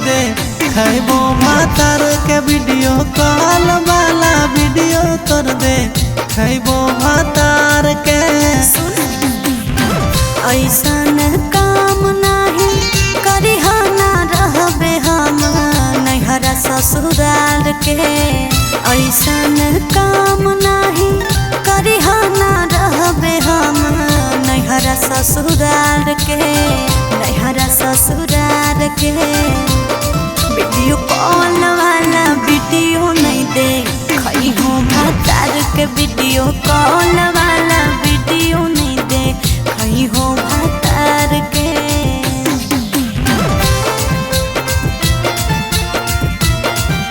दे खैबो भातार के वीडियो कॉल वाला वीडियो तोर दे खैबो भातार के। ऐसन काम नाही करिहाना रहबे हम नैहरा ससुराल के। ऐसन काम नाही करिहाना रहबे हम नैहरा ससुराल के। नैहरा ससुराल के वीडियो कॉल वाला वीडियो नहीं दे खैबो भातार के। वीडियो कॉल वाला वीडियो नहीं दे खैबो भातार के।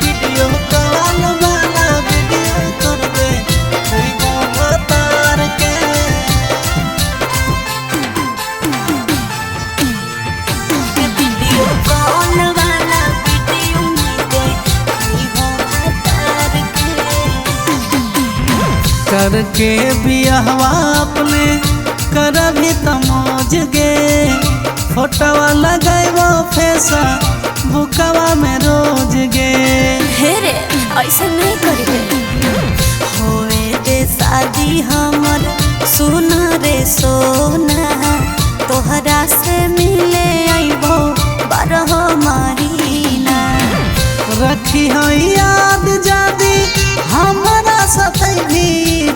वीडियो कॉल वाला वीडियो तोर दे खैबो भातार के। वीडियो कॉल वाला वीडियो नहीं दे खैबो भातार के। करके बियाहवा अपने करभी तमोज गे फोटोवा लगैबो फेसा बुकवा में रोज गे। हे रे ऐसा नहीं करिए होए दे शादी हमर सुना रे सोना तोहरा से मिले आइबो 12 महीना। रखी हो याद जादी हमारा सतै भी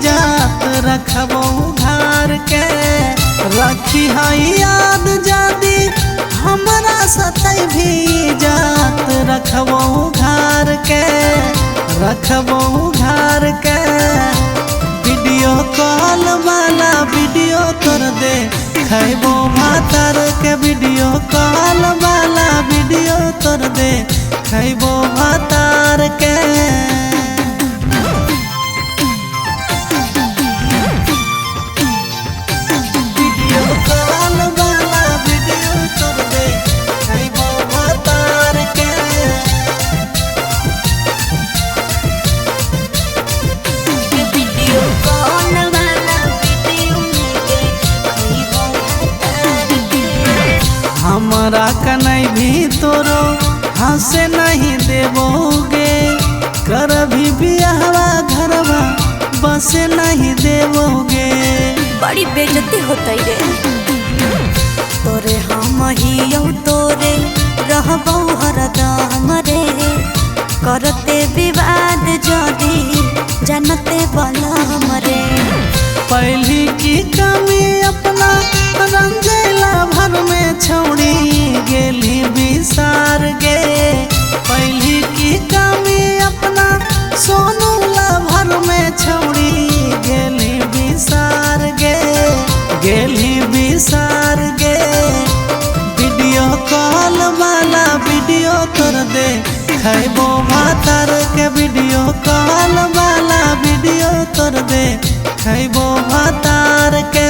जात रखबो घर के। रखी हो याद जादी हमारा सतै भी जात रखबो घर के। रखबो घर के वीडियो कॉल वाला वीडियो तोर दे खैबो भातार के। वीडियो कॉल वाला वीडियो तोर दे खैबो भातार के। वीडियो कॉल वाला वीडियो तोर दे खैबो भातार के। वीडियो कॉल वाला वीडियो नहीं दे खैबो भातार के। हमरा कनै भी तोरो हंसे नहीं देवोगे। कर भी बियाहवा घरवा बसे नहीं देवोगे। बड़ी बेइज्जती होता रे तोरे हम हियौ तोरे रहबौ हरदम रे। करते विवाद जदी जानते बलम रे। पहली की कमी अपना रंजेला भर में छौड़ी गेली बिसार गे। पहली की कमी अपना सोनू ला भर में छौड़ी गेली बिसार गे। गेली बिसार गे वीडियो कॉल वाला वीडियो तोर दे खैबो भातार के। वीडियो कॉल वाला वीडियो तोर दे खैबो भातार के।